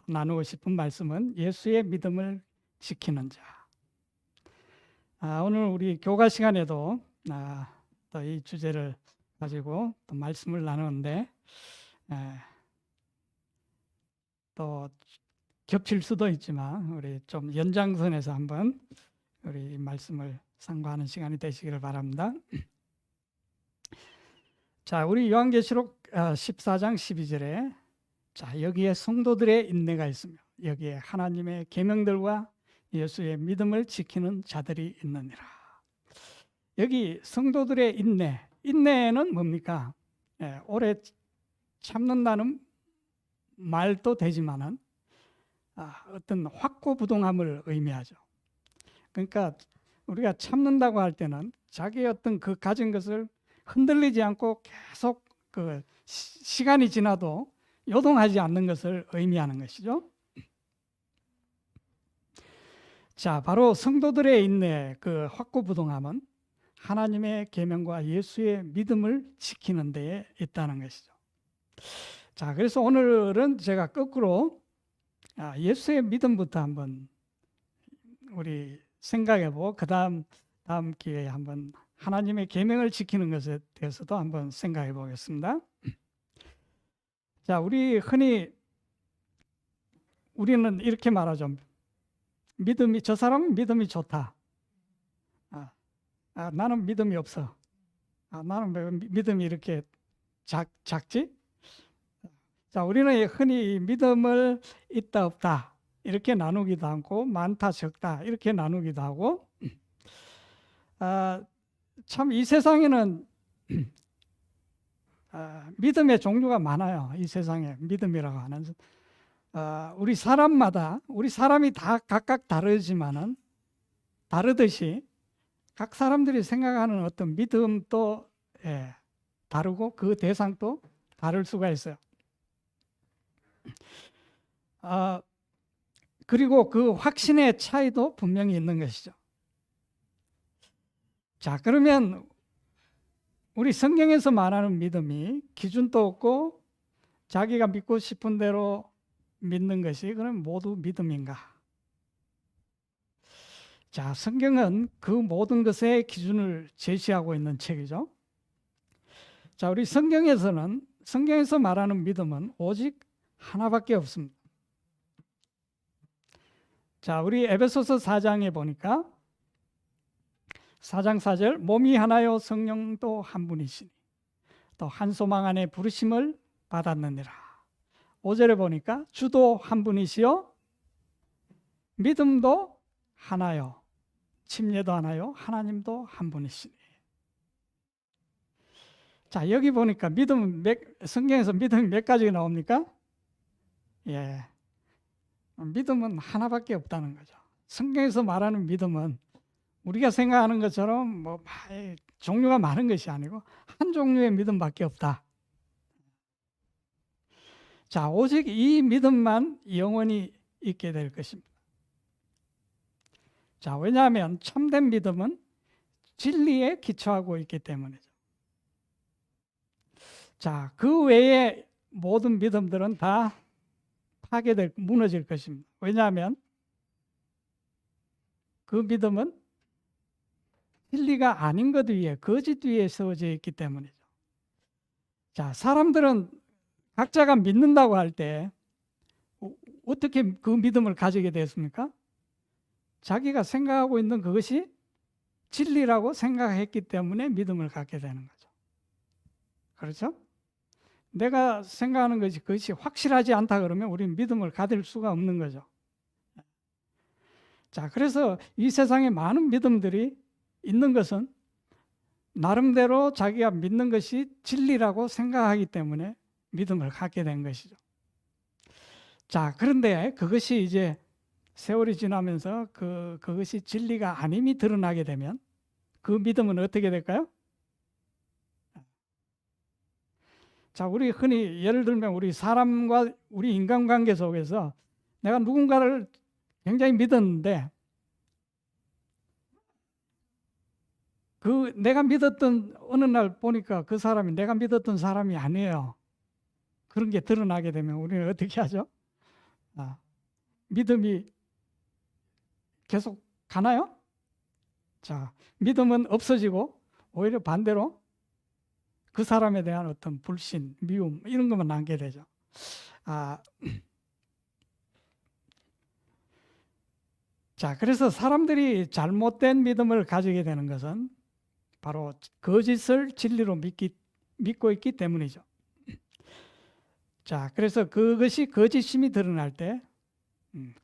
나누고 싶은 말씀은 예수의 믿음을 지키는 자. 오늘 우리 교가 시간에도 또 이 주제를 가지고 또 말씀을 나누는데 또 겹칠 수도 있지만 우리 좀 연장선에서 한번 우리 말씀을 상고하는 시간이 되시기를 바랍니다. 자, 우리 요한계시록 14장 12절에 자, 여기에 성도들의 인내가 있으며 여기에 하나님의 계명들과 예수의 믿음을 지키는 자들이 있느니라. 여기 성도들의 인내는 뭡니까? 오래 참는다는 말도 되지만은 어떤 확고부동함을 의미하죠. 그러니까 우리가 참는다고 할 때는 자기의 어떤 그 가진 것을 흔들리지 않고 계속 그 시간이 지나도 요동하지 않는 것을 의미하는 것이죠. 자, 바로 성도들의 인내, 그 확고부동함은 하나님의 계명과 예수의 믿음을 지키는 데에 있다는 것이죠. 자, 그래서 오늘은 제가 거꾸로 예수의 믿음부터 한번 우리 생각해보고 다음 기회에 한번 하나님의 계명을 지키는 것에 대해서도 한번 생각해 보겠습니다. 자, 우리는 이렇게 말하죠. 저 사람은 믿음이 좋다. 나는 믿음이 없어. 나는 왜 믿음이 이렇게 작지? 자, 우리는 흔히 믿음을 있다 없다 이렇게 나누기도 하고 많다 적다 이렇게 나누기도 하고 참 이 세상에는 믿음의 종류가 많아요. 이 세상에 믿음이라고 하는 우리 사람이 다 각각 다르지만은 다르듯이 각 사람들이 생각하는 어떤 믿음도 다르고 그 대상도 다를 수가 있어요. 그리고 그 확신의 차이도 분명히 있는 것이죠. 자, 그러면 우리 성경에서 말하는 믿음이 기준도 없고 자기가 믿고 싶은 대로 믿는 것이 그럼 모두 믿음인가? 자, 성경은 그 모든 것의 기준을 제시하고 있는 책이죠. 자, 우리 성경에서 말하는 믿음은 오직 하나밖에 없습니다. 자, 우리 에베소서 4장에 보니까 4장 4절 몸이 하나요 성령도 한 분이시니 또 한 소망 안에 부르심을 받았느니라. 5절에 보니까 주도 한 분이시요 믿음도 하나요 침례도 하나요 하나님도 한 분이시니. 자, 여기 보니까 성경에서 믿음이 몇 가지 나옵니까? 믿음은 하나밖에 없다는 거죠. 성경에서 말하는 믿음은 우리가 생각하는 것처럼 종류가 많은 것이 아니고 한 종류의 믿음밖에 없다. 자, 오직 이 믿음만 영원히 있게 될 것입니다. 자, 왜냐하면 참된 믿음은 진리에 기초하고 있기 때문이죠. 자, 그 외의 모든 믿음들은 다 무너질 것입니다. 왜냐하면 그 믿음은 진리가 아닌 것 위에, 거짓 위에 세워져 있기 때문이죠. 자, 사람들은 각자가 믿는다고 할 때 어떻게 그 믿음을 가지게 됐습니까? 자기가 생각하고 있는 그것이 진리라고 생각했기 때문에 믿음을 갖게 되는 거죠. 그렇죠? 내가 생각하는 것이 그것이 확실하지 않다 그러면 우리는 믿음을 가질 수가 없는 거죠. 자, 그래서 이 세상에 많은 믿음들이 있는 것은 나름대로 자기가 믿는 것이 진리라고 생각하기 때문에 믿음을 갖게 된 것이죠. 자, 그런데 그것이 이제 세월이 지나면서 그것이 진리가 아님이 드러나게 되면 그 믿음은 어떻게 될까요? 자, 우리 흔히 예를 들면 우리 사람과 우리 인간관계 속에서 내가 누군가를 굉장히 믿었는데 내가 믿었던 어느 날 보니까 그 사람이 내가 믿었던 사람이 아니에요. 그런 게 드러나게 되면 우리는 어떻게 하죠? 믿음이 계속 가나요? 자, 믿음은 없어지고 오히려 반대로 그 사람에 대한 어떤 불신, 미움 이런 것만 남게 되죠. 자, 그래서 사람들이 잘못된 믿음을 가지게 되는 것은 바로 거짓을 진리로 믿고 있기 때문이죠. 자, 그래서 그것이 거짓심이 드러날 때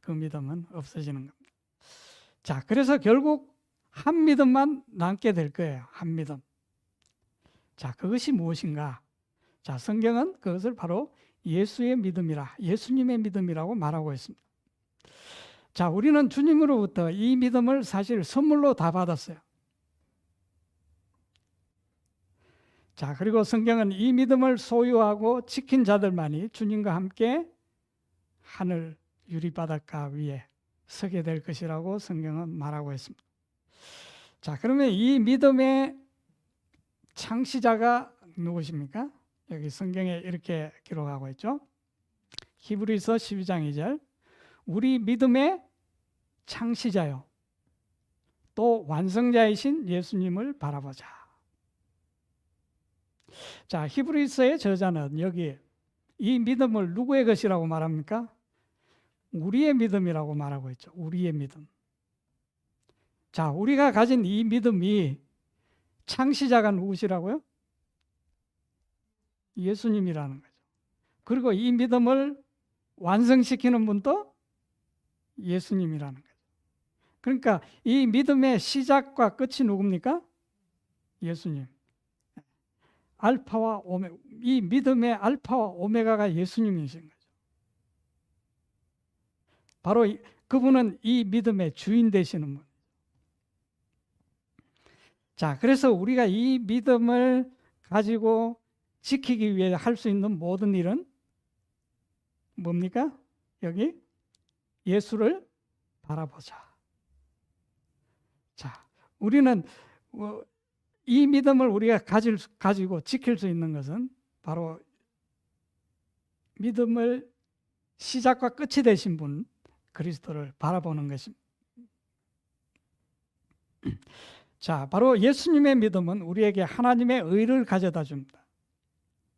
그 믿음은 없어지는 겁니다. 자, 그래서 결국 한 믿음만 남게 될 거예요. 한 믿음. 자, 그것이 무엇인가? 자, 성경은 그것을 바로 예수의 믿음이라, 예수님의 믿음이라고 말하고 있습니다. 자, 우리는 주님으로부터 이 믿음을 사실 선물로 다 받았어요. 자, 그리고 성경은 이 믿음을 소유하고 지킨 자들만이 주님과 함께 하늘 유리바닷가 위에 서게 될 것이라고 성경은 말하고 있습니다. 자, 그러면 이 믿음의 창시자가 누구십니까? 여기 성경에 이렇게 기록하고 있죠. 히브리서 12장 2절 우리 믿음의 창시자요 또 완성자이신 예수님을 바라보자. 자, 히브리서의 저자는 여기 이 믿음을 누구의 것이라고 말합니까? 우리의 믿음이라고 말하고 있죠. 우리의 믿음. 자, 우리가 가진 이 믿음이 창시자가 누구시라고요? 예수님이라는 거죠. 그리고 이 믿음을 완성시키는 분도 예수님이라는 거죠. 그러니까 이 믿음의 시작과 끝이 누굽니까? 예수님. 알파와 오메가, 이 믿음의 알파와 오메가가 예수님이신 거죠. 바로 그분은 이 믿음의 주인 되시는 분. 자, 그래서 우리가 이 믿음을 가지고 지키기 위해 할 수 있는 모든 일은 뭡니까? 여기 예수를 바라보자. 자, 우리는 이 믿음을 우리가 가지고 지킬 수 있는 것은 바로 믿음을 시작과 끝이 되신 분 그리스도를 바라보는 것입니다. 자, 바로 예수님의 믿음은 우리에게 하나님의 의를 가져다 줍니다.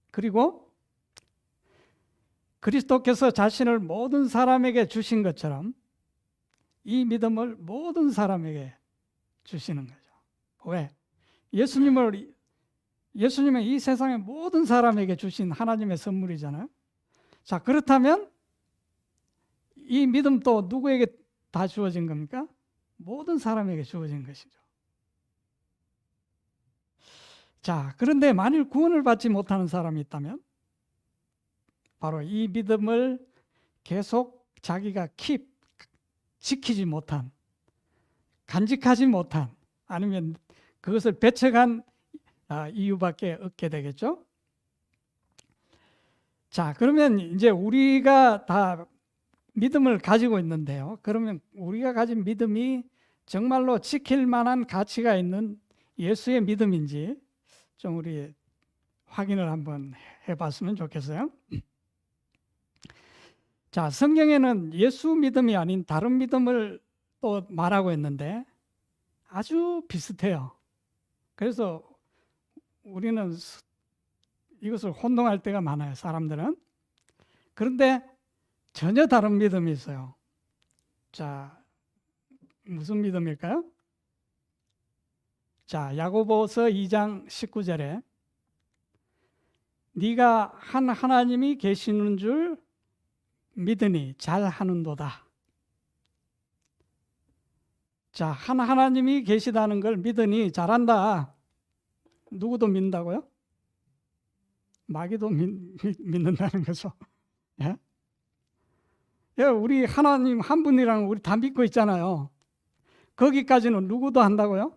그리고 그리스도께서 자신을 모든 사람에게 주신 것처럼 이 믿음을 모든 사람에게 주시는 거죠. 왜? 예수님은 이 세상의 모든 사람에게 주신 하나님의 선물이잖아요. 자, 그렇다면 이 믿음도 누구에게 다 주어진 겁니까? 모든 사람에게 주어진 것이죠. 자, 그런데 만일 구원을 받지 못하는 사람이 있다면 바로 이 믿음을 계속 자기가 지키지 못한, 간직하지 못한, 아니면 그것을 배척한 이유밖에 없게 되겠죠. 자, 그러면 이제 우리가 다 믿음을 가지고 있는데요. 그러면 우리가 가진 믿음이 정말로 지킬 만한 가치가 있는 예수의 믿음인지 좀 우리 확인을 한번 해봤으면 좋겠어요. 자, 성경에는 예수 믿음이 아닌 다른 믿음을 또 말하고 있는데 아주 비슷해요. 그래서 우리는 이것을 혼동할 때가 많아요, 사람들은. 그런데 전혀 다른 믿음이 있어요. 자, 무슨 믿음일까요? 자, 야고보서 2장 19절에 네가 한 하나님이 계시는 줄 믿으니 잘하는도다. 자, 한 하나님이 계시다는 걸 믿으니 잘한다. 누구도 믿는다고요? 마귀도 믿는다는 거죠. 예? 예, 우리 하나님 한 분이랑 우리 다 믿고 있잖아요. 거기까지는 누구도 한다고요?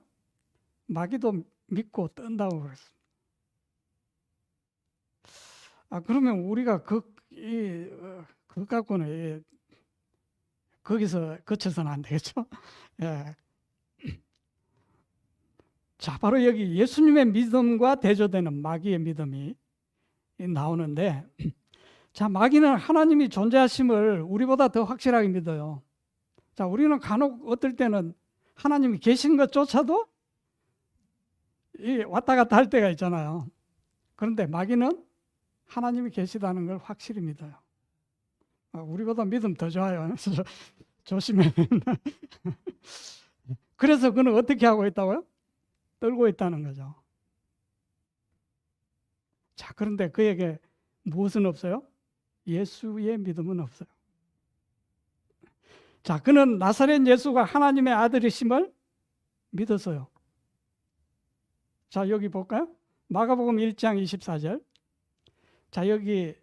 마귀도 믿고 뜬다고 그랬어요. 그러면 우리가 그것 갖고는 거기서 거쳐서는 안 되겠죠? 예. 자, 바로 여기 예수님의 믿음과 대조되는 마귀의 믿음이 나오는데, 자, 마귀는 하나님이 존재하심을 우리보다 더 확실하게 믿어요. 자, 우리는 간혹 어떨 때는 하나님이 계신 것조차도 왔다 갔다 할 때가 있잖아요. 그런데 마귀는 하나님이 계시다는 걸 확실히 믿어요. 우리보다 믿음 더 좋아요. 조심해. 그래서 그는 어떻게 하고 있다고요? 떨고 있다는 거죠. 자, 그런데 그에게 무엇은 없어요? 예수의 믿음은 없어요. 자, 그는 나사렛 예수가 하나님의 아들이심을 믿었어요. 자, 여기 볼까요? 마가복음 1장 24절. 자, 여기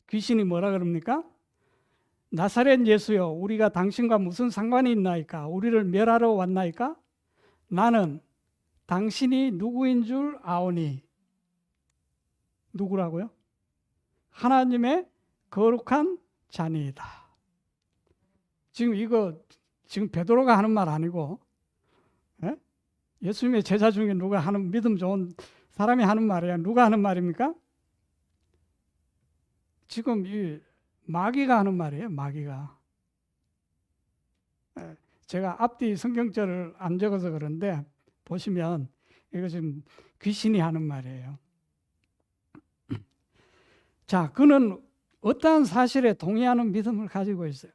귀신이 뭐라 그럽니까? 나사렛 예수여, 우리가 당신과 무슨 상관이 있나이까? 우리를 멸하러 왔나이까? 나는 당신이 누구인 줄 아오니. 누구라고요? 하나님의 거룩한 자니이다. 지금 베드로가 하는 말 아니고, 예? 예수님의 제자 중에 누가 하는 믿음 좋은 사람이 하는 말이야. 누가 하는 말입니까? 지금 이 마귀가 하는 말이에요. 마귀가. 제가 앞뒤 성경절을 안 적어서 그런데 보시면 이거 지금 귀신이 하는 말이에요. 자, 그는 어떠한 사실에 동의하는 믿음을 가지고 있어요.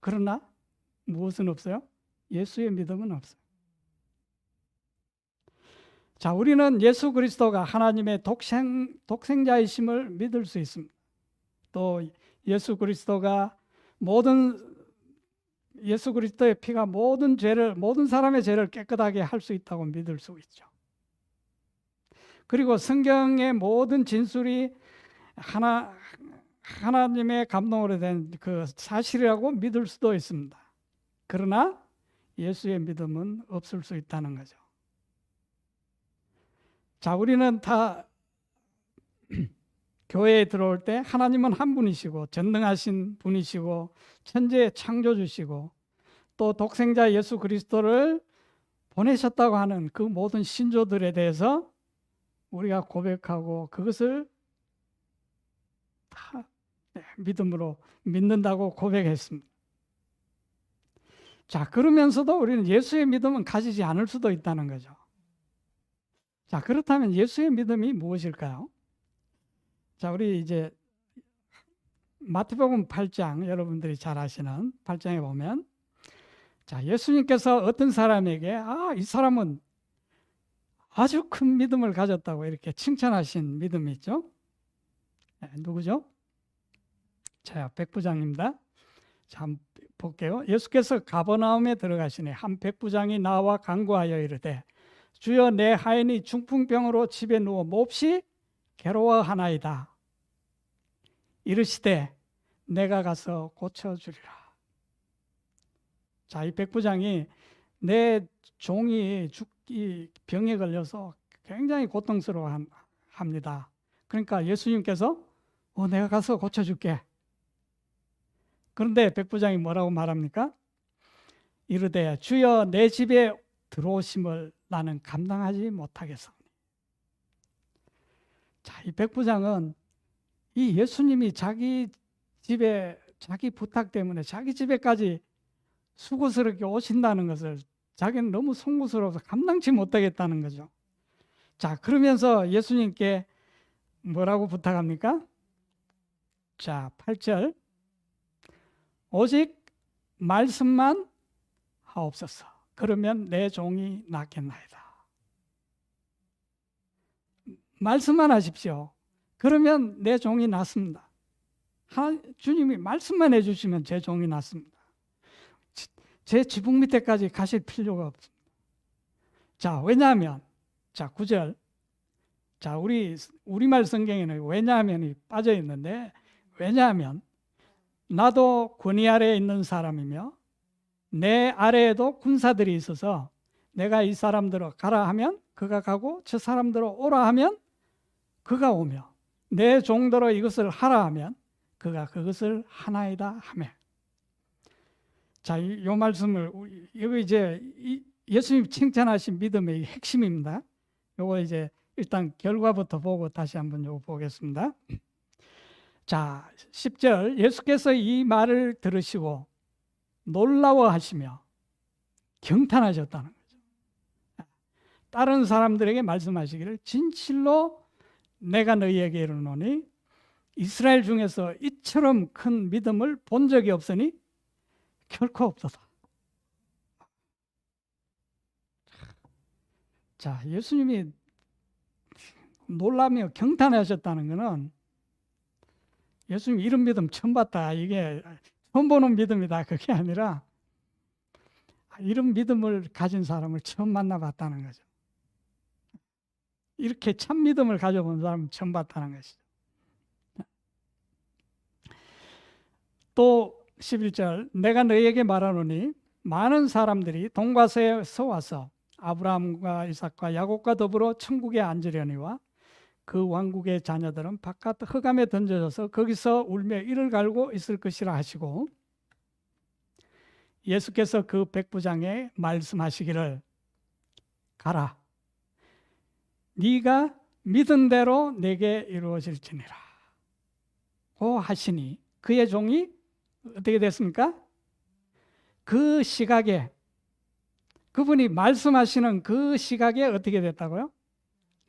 그러나 무엇은 없어요? 예수의 믿음은 없어요. 자, 우리는 예수 그리스도가 하나님의 독생자이심을 믿을 수 있습니다. 또 예수 그리스도의 피가 모든 사람의 죄를 깨끗하게 할 수 있다고 믿을 수 있죠. 그리고 성경의 모든 진술이 하나님의 감동으로 된 그 사실이라고 믿을 수도 있습니다. 그러나 예수의 믿음은 없을 수 있다는 거죠. 자, 우리는 다 교회에 들어올 때 하나님은 한 분이시고 전능하신 분이시고 천지의 창조주시고 또 독생자 예수 그리스도를 보내셨다고 하는 그 모든 신조들에 대해서 우리가 고백하고 그것을 다 믿음으로 믿는다고 고백했습니다. 자, 그러면서도 우리는 예수의 믿음은 가지지 않을 수도 있다는 거죠. 자, 그렇다면 예수의 믿음이 무엇일까요? 자, 우리 이제 마태복음 8장, 여러분들이 잘 아시는 8장에 보면, 자, 예수님께서 어떤 사람에게 이 사람은 아주 큰 믿음을 가졌다고 이렇게 칭찬하신 믿음이 있죠. 누구죠? 자, 백부장입니다. 자, 한번 볼게요. 예수께서 가버나움에 들어가시니 한 백부장이 나와 간구하여 이르되 주여, 내 하인이 중풍병으로 집에 누워 몹시 괴로워하나이다. 이르시되 내가 가서 고쳐주리라. 자, 이 백부장이 내 종이 병에 걸려서 굉장히 고통스러워합니다. 그러니까 예수님께서 내가 가서 고쳐줄게. 그런데 백부장이 뭐라고 말합니까? 이르되 주여, 내 집에 들어오심을 나는 감당하지 못하겠사오니. 자, 이 백부장은 이 예수님이 자기 집에 자기 부탁 때문에 자기 집에까지 수고스럽게 오신다는 것을 자기는 너무 송구스러워서 감당치 못하겠다는 거죠. 자, 그러면서 예수님께 뭐라고 부탁합니까? 자, 8절. 오직 말씀만 하옵소서. 그러면 내 종이 낫겠나이다. 말씀만 하십시오. 그러면 내 종이 낫습니다. 주님이 말씀만 해주시면 제 종이 낫습니다. 제 지붕 밑에까지 가실 필요가 없습니다. 자, 왜냐하면, 자, 9절. 자, 우리말 성경에는 왜냐하면이 빠져 있는데, 왜냐하면 나도 권위 아래에 있는 사람이며 내 아래에도 군사들이 있어서 내가 이 사람들을 가라 하면 그가 가고 저 사람들을 오라 하면 그가 오며 내 종대로 이것을 하라 하면 그가 그것을 하나이다 하며. 자, 이 말씀을 여기 이제 예수님 칭찬하신 믿음의 핵심입니다. 요거 이제 일단 결과부터 보고 다시 한번 요거 보겠습니다. 자, 10절 예수께서 이 말을 들으시고 놀라워하시며 경탄하셨다는 거죠. 다른 사람들에게 말씀하시기를 진실로 내가 너희에게 이르노니 이스라엘 중에서 이처럼 큰 믿음을 본 적이 없으니 결코 없도다. 자, 예수님이 놀라며 경탄하셨다는 것은 예수님 이런 믿음 처음 봤다, 이게 처음 보는 믿음이다, 그게 아니라 이런 믿음을 가진 사람을 처음 만나봤다는 거죠. 이렇게 참 믿음을 가져본 사람을 처음 봤다는 것이죠. 또 11절 내가 너희에게 말하노니 많은 사람들이 동과 서에서 와서 아브라함과 이삭과 야곱과 더불어 천국에 앉으려니와 그 왕국의 자녀들은 바깥 흑암에 던져져서 거기서 울며 이를 갈고 있을 것이라 하시고, 예수께서 그 백부장에 말씀하시기를 가라, 네가 믿은 대로 내게 이루어질지니라 고 하시니 그의 종이 어떻게 됐습니까? 그 시각에, 그분이 말씀하시는 그 시각에 어떻게 됐다고요?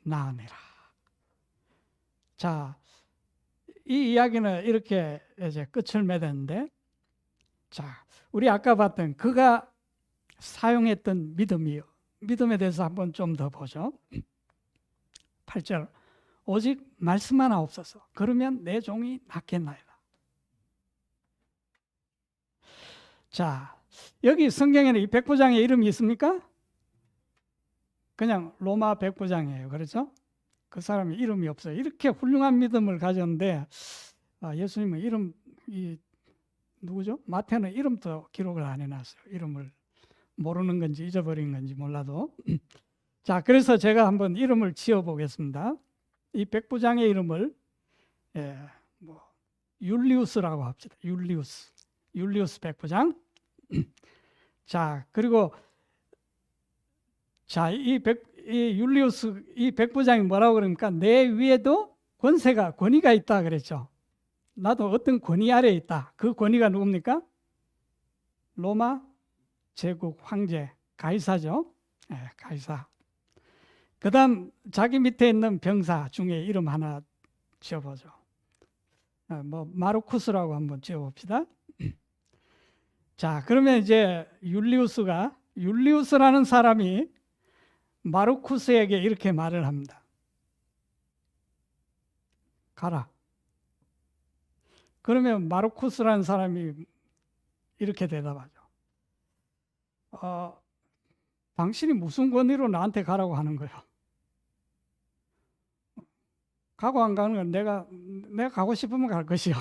나으니라. 자, 이 이야기는 이렇게 이제 끝을 맺었는데, 자, 우리 아까 봤던 그가 사용했던 믿음에 대해서 한번 좀 더 보죠. 8절 오직 말씀 하나 없어서 그러면 내 종이 낫겠나이다. 자, 여기 성경에는 이 백부장의 이름이 있습니까? 그냥 로마 백부장이에요. 그렇죠? 그 사람이 이름이 없어요. 이렇게 훌륭한 믿음을 가졌는데 예수님은 이름이 누구죠? 마태는 이름도 기록을 안 해놨어요. 이름을 모르는 건지 잊어버린 건지 몰라도. 자, 그래서 제가 한번 이름을 지어보겠습니다. 이 백부장의 이름을 율리우스라고 합시다. 율리우스 백부장. 자, 그리고 자, 이 율리우스 이 백부장이 뭐라고 그럽니까? 내 위에도 권위가 있다 그랬죠. 나도 어떤 권위 아래에 있다. 그 권위가 누굽니까? 로마 제국 황제 가이사죠. 가이사. 그 다음 자기 밑에 있는 병사 중에 이름 하나 지어보죠. 마르쿠스라고 한번 지어봅시다. 자, 그러면 이제 율리우스라는 사람이 마르쿠스에게 이렇게 말을 합니다. 가라. 그러면 마르쿠스라는 사람이 이렇게 대답하죠. 당신이 무슨 권위로 나한테 가라고 하는 거예요? 가고 안 가는 건 내가 가고 싶으면 갈 것이요.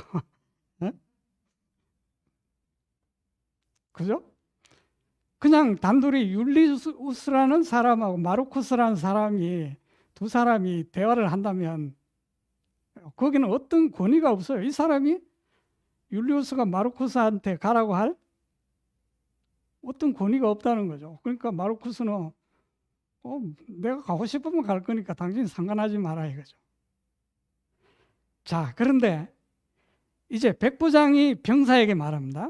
그죠? 그냥 단둘이 율리우스라는 사람하고 마르쿠스라는 사람이 두 사람이 대화를 한다면 거기는 어떤 권위가 없어요. 이 사람이 율리우스가 마르쿠스한테 가라고 할 어떤 권위가 없다는 거죠. 그러니까 마르쿠스는 내가 가고 싶으면 갈 거니까 당신 상관하지 마라 이거죠. 자, 그런데 이제 백부장이 병사에게 말합니다.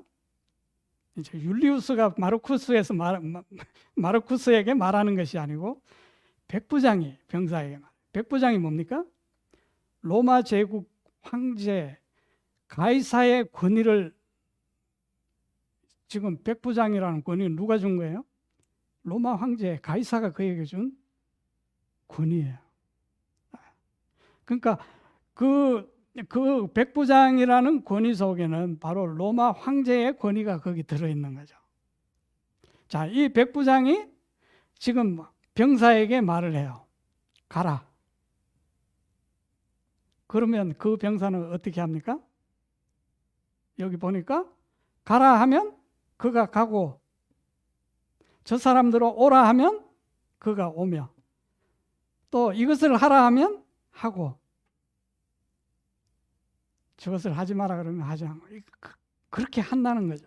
이제 율리우스가 마르쿠스에게 말하는 것이 아니고 백부장이 병사에게 말. 백부장이 뭡니까? 로마 제국 황제 가이사의 권위를, 지금 백부장이라는 권위는 누가 준 거예요? 로마 황제 가이사가 그에게 준 권위예요. 그러니까 그 백부장이라는 권위 속에는 바로 로마 황제의 권위가 거기 들어있는 거죠. 자, 이 백부장이 지금 병사에게 말을 해요. 가라. 그러면 그 병사는 어떻게 합니까? 여기 보니까 가라 하면 그가 가고, 저 사람들로 오라 하면 그가 오며, 또 이것을 하라 하면 하고, 저것을 하지 마라 그러면 하지 않고, 그렇게 한다는 거죠.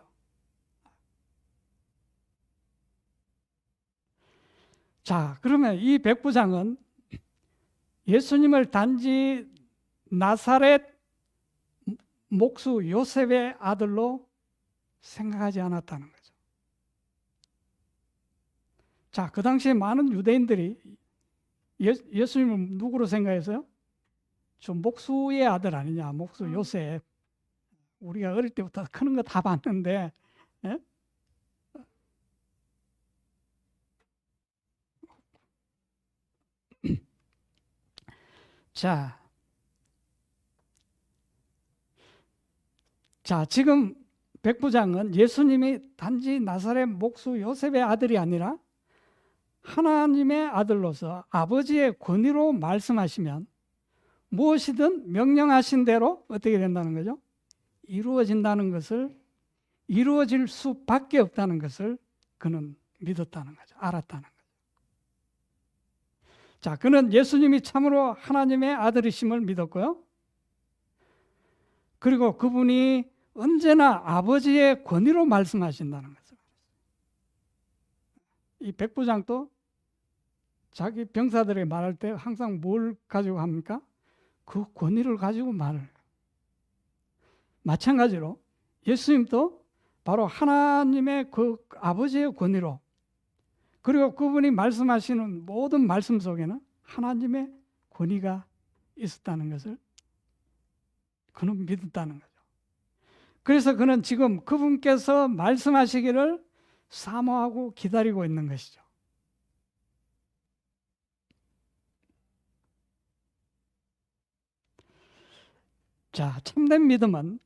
자, 그러면 이 백부장은 예수님을 단지 나사렛 목수 요셉의 아들로 생각하지 않았다는 거죠. 자, 그 당시에 많은 유대인들이 예수님을 누구로 생각했어요? 저 목수의 아들 아니냐, 목수 요셉. 우리가 어릴 때부터 크는 거 다 봤는데, 예? 자, 지금 백부장은 예수님이 단지 나사렛 목수 요셉의 아들이 아니라 하나님의 아들로서 아버지의 권위로 말씀하시면 무엇이든 명령하신 대로 어떻게 된다는 거죠? 이루어진다는 것을, 이루어질 수밖에 없다는 것을 그는 믿었다는 거죠. 알았다는 거죠. 자, 그는 예수님이 참으로 하나님의 아들이심을 믿었고요. 그리고 그분이 언제나 아버지의 권위로 말씀하신다는 거죠. 이 백부장도 자기 병사들에게 말할 때 항상 뭘 가지고 합니까? 그 권위를 가지고 말을 해요. 마찬가지로 예수님도 바로 하나님의 그 아버지의 권위로, 그리고 그분이 말씀하시는 모든 말씀 속에는 하나님의 권위가 있었다는 것을 그는 믿었다는 거죠. 그래서 그는 지금 그분께서 말씀하시기를 사모하고 기다리고 있는 것이죠. 자, 참된 믿음은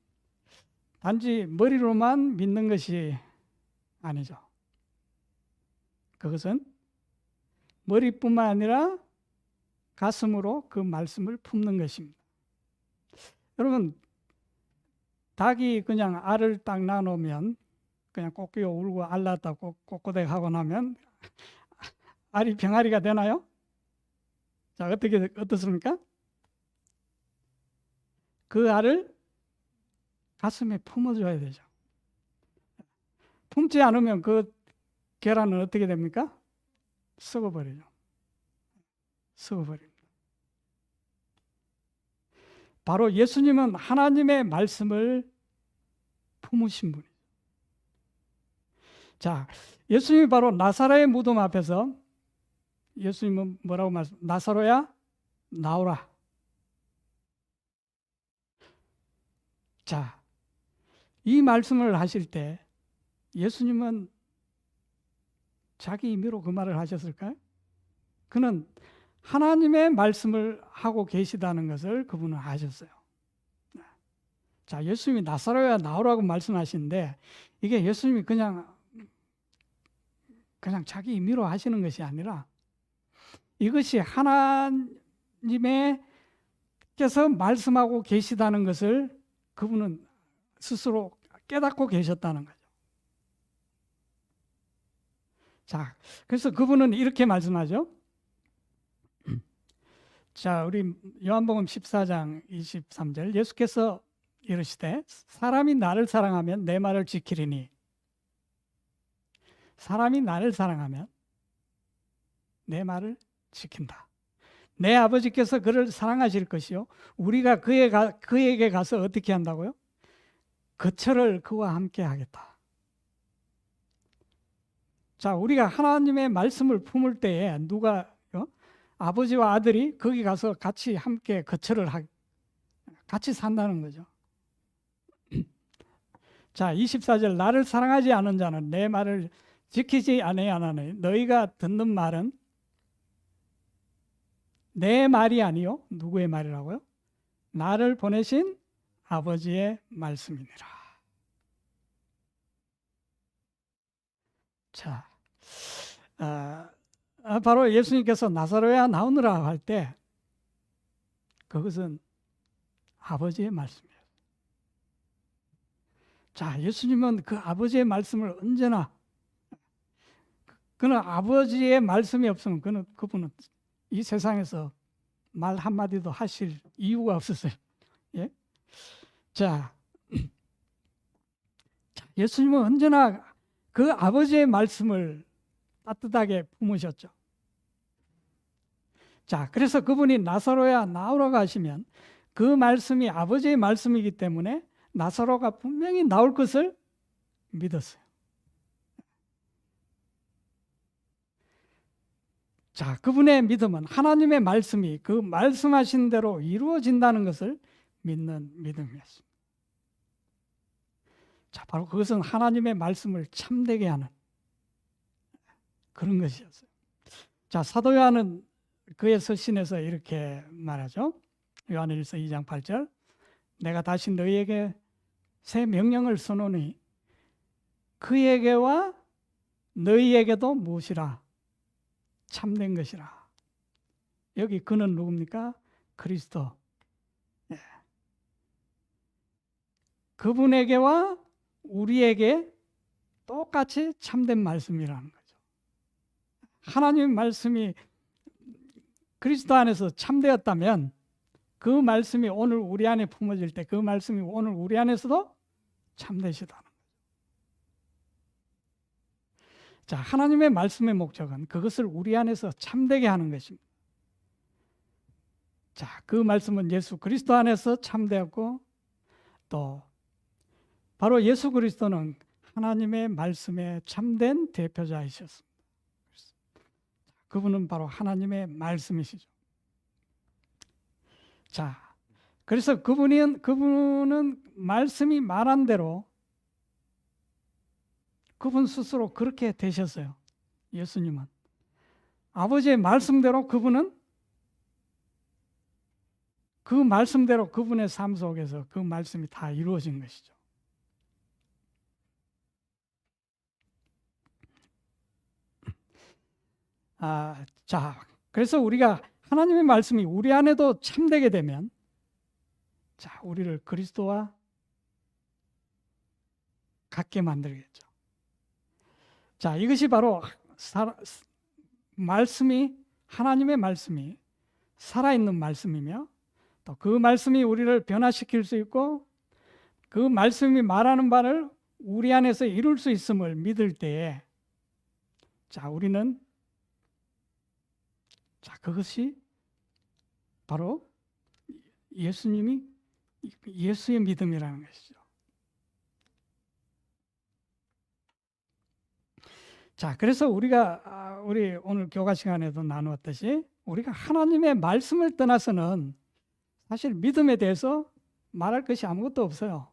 단지 머리로만 믿는 것이 아니죠. 그것은 머리뿐만 아니라 가슴으로 그 말씀을 품는 것입니다. 여러분, 닭이 그냥 알을 딱 나누면 그냥 꼬끼가 울고 알 낳았다고 꼬꼬댁 하고 나면 알이 병아리가 되나요? 자, 어떻습니까? 그 알을 가슴에 품어줘야 되죠. 품지 않으면 그 계란은 어떻게 됩니까? 썩어버리죠. 썩어버립니다. 바로 예수님은 하나님의 말씀을 품으신 분이죠. 자, 예수님이 바로 나사로의 무덤 앞에서 예수님은 뭐라고 나사로야, 나오라. 자, 이 말씀을 하실 때 예수님은 자기 임의로 그 말을 하셨을까요? 그는 하나님의 말씀을 하고 계시다는 것을 그분은 아셨어요. 자, 예수님이 나사로야 나오라고 말씀하시는데 이게 예수님이 그냥 자기 임의로 하시는 것이 아니라 이것이 하나님께서 말씀하고 계시다는 것을 그분은 스스로 깨닫고 계셨다는 거죠. 자, 그래서 그분은 이렇게 말씀하죠. 자, 우리 요한복음 14장 23절, 예수께서 이르시되 사람이 나를 사랑하면 내 말을 지키리니, 사람이 나를 사랑하면 내 말을 지킨다. 내 아버지께서 그를 사랑하실 것이요 우리가 그에게 가서 어떻게 한다고요? 거처를 그와 함께 하겠다. 자, 우리가 하나님의 말씀을 품을 때에 누가 아버지와 아들이 거기 가서 같이 함께 거처를 같이 산다는 거죠. 자, 24절, 나를 사랑하지 않은 자는 내 말을 지키지 아니하나니 너희가 듣는 말은 내 말이 아니요 누구의 말이라고요? 나를 보내신 아버지의 말씀이니라. 자, 바로 예수님께서 나사로야 나오느라 할 때 그것은 아버지의 말씀이에요. 자, 예수님은 그 아버지의 말씀을 언제나, 그는 아버지의 말씀이 없으면 그분은 이 세상에서 말 한마디도 하실 이유가 없었어요. 예? 자, 예수님은 언제나 그 아버지의 말씀을 따뜻하게 품으셨죠. 자, 그래서 그분이 나사로야 나오라고 하시면 그 말씀이 아버지의 말씀이기 때문에 나사로가 분명히 나올 것을 믿었어요. 자, 그분의 믿음은 하나님의 말씀이 그 말씀하신 대로 이루어진다는 것을 믿는 믿음이었습니다. 자, 바로 그것은 하나님의 말씀을 참되게 하는 그런 것이었어요. 자, 사도 요한은 그의 서신에서 이렇게 말하죠. 요한일서 2장 8절. 내가 다시 너희에게 새 명령을 써노니 그에게와 너희에게도 무엇이라? 참된 것이라. 여기 그는 누굽니까? 그리스도. 예. 그분에게와 우리에게 똑같이 참된 말씀이라는 거죠. 하나님의 말씀이 그리스도 안에서 참되었다면 그 말씀이 오늘 우리 안에 품어질 때 그 말씀이 오늘 우리 안에서도 참되시다는 거죠. 자, 하나님의 말씀의 목적은 그것을 우리 안에서 참되게 하는 것입니다. 자, 그 말씀은 예수 그리스도 안에서 참되었고 또 바로 예수 그리스도는 하나님의 말씀의 참된 대표자이셨습니다. 그분은 바로 하나님의 말씀이시죠. 자, 그래서 그분은 말씀이 말한 대로 그분 스스로 그렇게 되셨어요. 예수님은 아버지의 말씀대로 그분은 그 말씀대로 그분의 삶 속에서 그 말씀이 다 이루어진 것이죠. 자, 그래서 우리가 하나님의 말씀이 우리 안에도 참되게 되면 자, 우리를 그리스도와 같게 만들겠죠. 자, 이것이 바로 하나님의 말씀이 살아있는 말씀이며 또 그 말씀이 우리를 변화시킬 수 있고 그 말씀이 말하는 바를 우리 안에서 이룰 수 있음을 믿을 때에 자, 우리는 자, 그것이 바로 예수의 믿음이라는 것이죠. 자, 그래서 우리 오늘 교과 시간에도 나누었듯이 우리가 하나님의 말씀을 떠나서는 사실 믿음에 대해서 말할 것이 아무것도 없어요.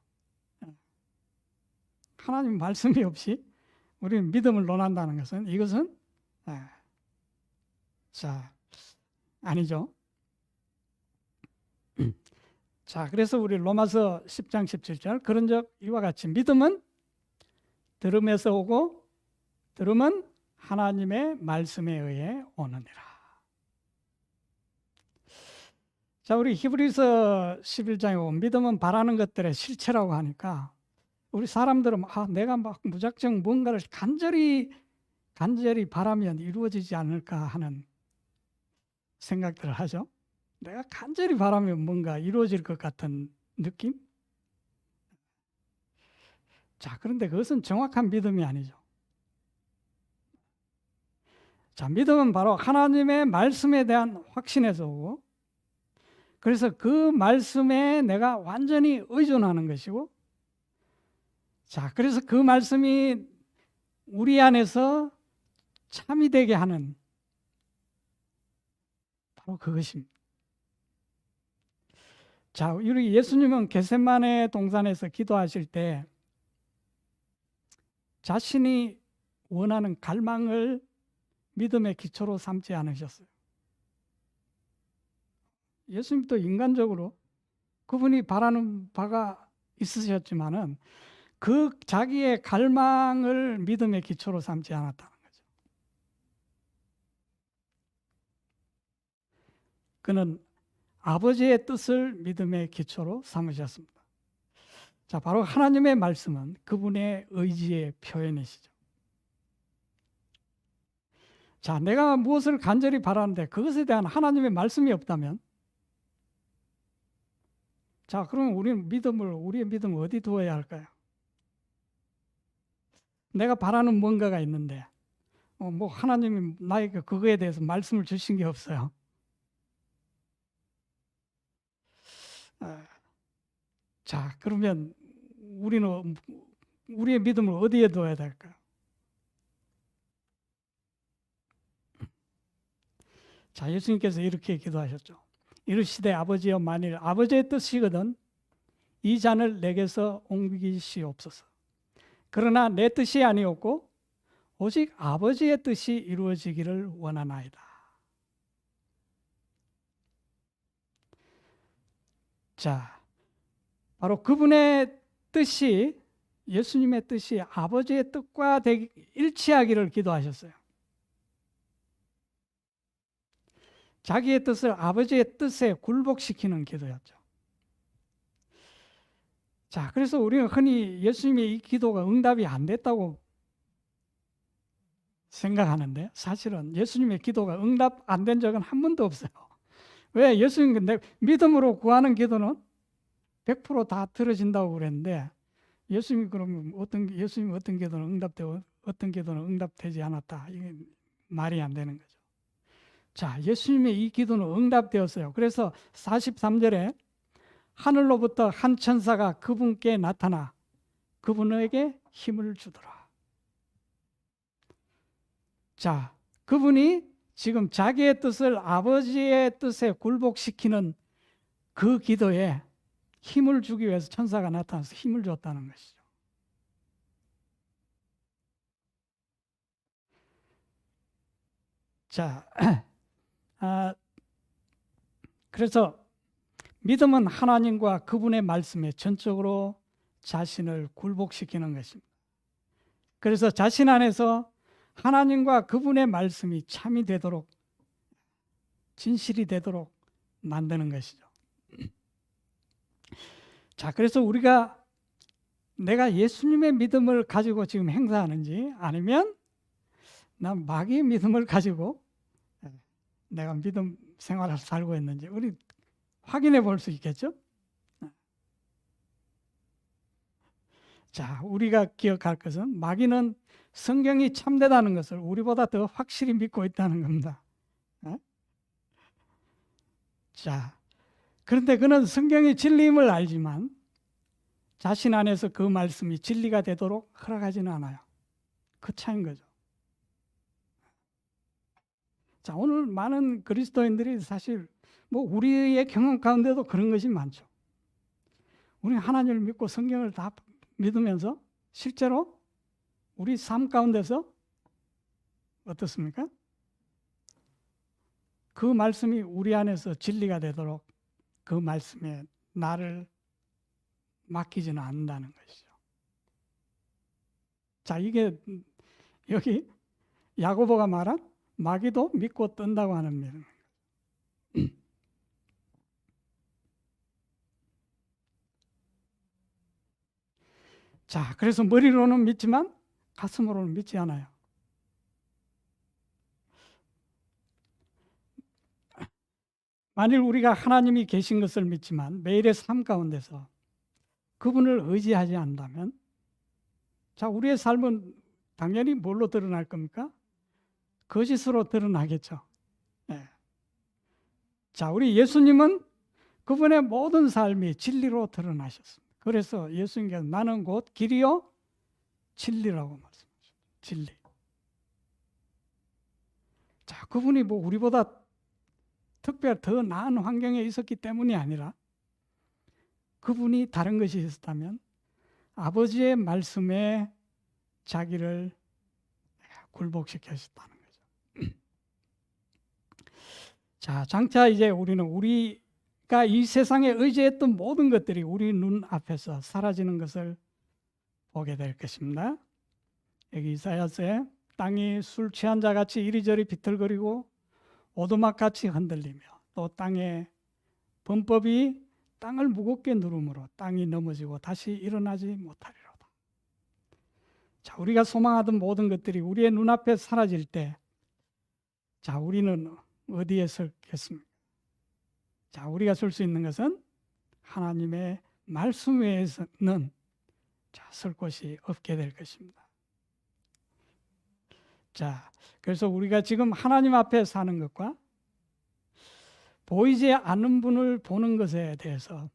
하나님 말씀이 없이 우리는 믿음을 논한다는 것은 이것은 자, 아니죠. 자, 그래서 우리 로마서 10장 17절 그런즉 이와 같이 믿음은 들음에서 오고 들음은 하나님의 말씀에 의해 오느니라. 자, 우리 히브리서 11장에 보면 믿음은 바라는 것들의 실체라고 하니까 우리 사람들은 내가 막 무작정 뭔가를 간절히 바라면 이루어지지 않을까 하는 생각들을 하죠. 내가 간절히 바라면 뭔가 이루어질 것 같은 느낌? 자, 그런데 그것은 정확한 믿음이 아니죠. 자, 믿음은 바로 하나님의 말씀에 대한 확신에서 오고 그래서 그 말씀에 내가 완전히 의존하는 것이고 자, 그래서 그 말씀이 우리 안에서 참이 되게 하는 바로 그것입니다. 자, 우리 예수님은 겟세마네 동산에서 기도하실 때 자신이 원하는 갈망을 믿음의 기초로 삼지 않으셨어요. 예수님도 인간적으로 그분이 바라는 바가 있으셨지만은 그 자기의 갈망을 믿음의 기초로 삼지 않았다는 거죠. 그는 아버지의 뜻을 믿음의 기초로 삼으셨습니다. 자, 바로 하나님의 말씀은 그분의 의지의 표현이시죠. 자, 내가 무엇을 간절히 바라는데 그것에 대한 하나님의 말씀이 없다면 자, 그러면 우리의 믿음을 어디 두어야 할까요? 내가 바라는 뭔가가 있는데 뭐 하나님이 나에게 그거에 대해서 말씀을 주신 게 없어요. 자, 그러면 우리는 우리의 믿음을 어디에 둬야 될까요? 자, 예수님께서 이렇게 기도하셨죠. 이르시되 아버지여 만일 아버지의 뜻이거든 이 잔을 내게서 옮기시옵소서. 그러나 내 뜻이 아니었고 오직 아버지의 뜻이 이루어지기를 원하나이다. 자, 바로 그분의 뜻이 예수님의 뜻이 아버지의 뜻과 일치하기를 기도하셨어요. 자기의 뜻을 아버지의 뜻에 굴복시키는 기도였죠. 자, 그래서 우리가 흔히 예수님의 이 기도가 응답이 안 됐다고 생각하는데 사실은 예수님의 기도가 응답 안 된 적은 한 번도 없어요. 왜? 예수님 믿음으로 구하는 기도는 100%다 들어진다고 그랬는데 예수님이 그러면 예수님 어떤 기도는 응답되고 어떤 기도는 응답되지 않았다. 이게 말이 안 되는 거죠. 자, 예수님의 이 기도는 응답되었어요. 그래서 43절에 하늘로부터 한 천사가 그분께 나타나 그분에게 힘을 주더라. 자, 그분이 지금 자기의 뜻을 아버지의 뜻에 굴복시키는 그 기도에 힘을 주기 위해서 천사가 나타나서 힘을 줬다는 것이죠. 자, 그래서 믿음은 하나님과 그분의 말씀에 전적으로 자신을 굴복시키는 것입니다. 그래서 자신 안에서 하나님과 그분의 말씀이 참이 되도록 진실이 되도록 만드는 것이죠. 자, 그래서 우리가 내가 예수님의 믿음을 가지고 지금 행사하는지 아니면 난 마귀의 믿음을 가지고 내가 믿음 생활을 살고 있는지 우리 확인해 볼 수 있겠죠? 자, 우리가 기억할 것은 마귀는 성경이 참되다는 것을 우리보다 더 확실히 믿고 있다는 겁니다. 자, 그런데 그는 성경이 진리임을 알지만 자신 안에서 그 말씀이 진리가 되도록 허락하지는 않아요. 그 차이인 거죠. 자, 오늘 많은 그리스도인들이 사실 우리의 경험 가운데도 그런 것이 많죠. 우리 하나님을 믿고 성경을 다 믿으면서 실제로 우리 삶 가운데서 어떻습니까? 그 말씀이 우리 안에서 진리가 되도록 그 말씀에 나를 맡기지는 않는다는 것이죠. 자, 이게 여기 야고보가 말한 마귀도 믿고 뜬다고 하는 믿음. 자, 그래서 머리로는 믿지만 가슴으로는 믿지 않아요. 만일 우리가 하나님이 계신 것을 믿지만 매일의 삶 가운데서 그분을 의지하지 않는다면 자, 우리의 삶은 당연히 뭘로 드러날 겁니까? 거짓으로 드러나겠죠. 네. 자, 우리 예수님은 그분의 모든 삶이 진리로 드러나셨습니다. 그래서 예수님께서 나는 곧 길이요 진리라고 말씀하셨죠. 진리. 자, 그분이 우리보다 특별히 더 나은 환경에 있었기 때문이 아니라 그분이 다른 것이 있었다면 아버지의 말씀에 자기를 굴복시켰다는 거죠. 자, 장차 이제 우리가 이 세상에 의지했던 모든 것들이 우리 눈 앞에서 사라지는 것을 보게 될 것입니다. 여기 이사야서에 땅이 술 취한 자 같이 이리저리 비틀거리고 오두막같이 흔들리며 또 땅의 범법이 땅을 무겁게 누름으로 땅이 넘어지고 다시 일어나지 못하리로다. 자, 우리가 소망하던 모든 것들이 우리의 눈앞에 사라질 때 자, 우리는 어디에 서겠습니까? 자, 우리가 설 수 있는 것은 하나님의 말씀 외에서는 설 곳이 없게 될 것입니다. 자, 그래서 우리가 지금 하나님 앞에 사는 것과 보이지 않는 분을 보는 것에 대해서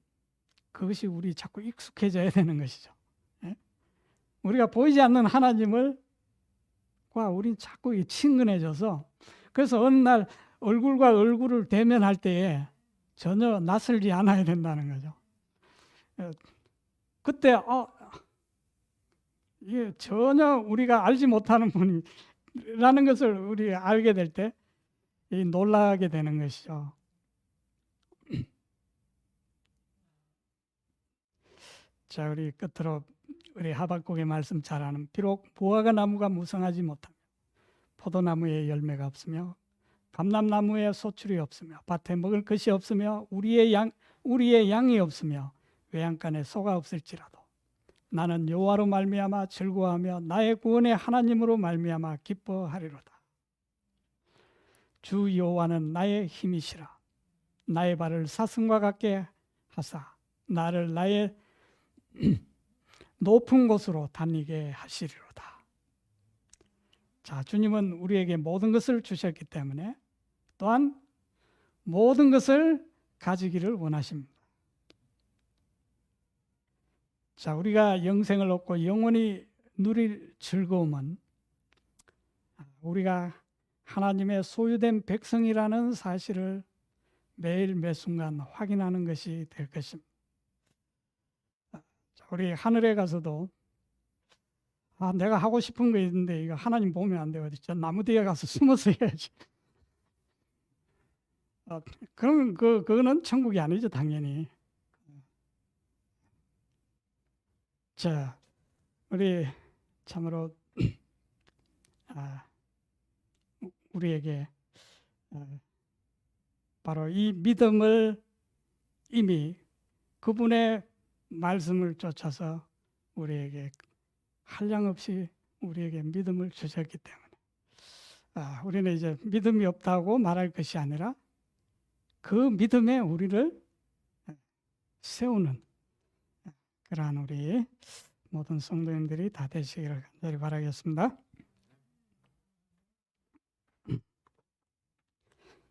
그것이 우리 자꾸 익숙해져야 되는 것이죠. 우리가 보이지 않는 하나님을 우린 자꾸 친근해져서, 그래서 어느 날 얼굴과 얼굴을 대면할 때에 전혀 낯설지 않아야 된다는 거죠. 그때 이게 전혀 우리가 알지 못하는 분이라는 것을 우리가 알게 될 때 놀라게 되는 것이죠. 자, 우리 끝으로 우리 하박국의 말씀 잘 아는, 비록 무화과 나무가 무성하지 못하며 포도나무에 열매가 없으며 감람나무에 소출이 없으며 밭에 먹을 것이 없으며 우리의 양이 없으며 외양간에 소가 없을지라도 나는 여호와로 말미암아 즐거워하며 나의 구원의 하나님으로 말미암아 기뻐하리로다. 주 여호와는 나의 힘이시라. 나의 발을 사슴과 같게 하사 나를 나의 높은 곳으로 다니게 하시리로다. 자, 주님은 우리에게 모든 것을 주셨기 때문에 또한 모든 것을 가지기를 원하십니다. 자, 우리가 영생을 얻고 영원히 누릴 즐거움은 우리가 하나님의 소유된 백성이라는 사실을 매일 매순간 확인하는 것이 될 것입니다. 우리 하늘에 가서도 내가 하고 싶은 거 있는데 이거 하나님 보면 안 돼요. 저 나무 뒤에 가서 숨어서 해야지. 그러면 그거는 천국이 아니죠, 당연히. 자, 우리 참으로 우리에게 바로 이 믿음을 이미 그분의 말씀을 쫓아서 우리에게 한량없이 우리에게 믿음을 주셨기 때문에 우리는 이제 믿음이 없다고 말할 것이 아니라 그 믿음에 우리를 세우는 그러한 우리 모든 성도님들이 다 되시기를 간절히 바라겠습니다.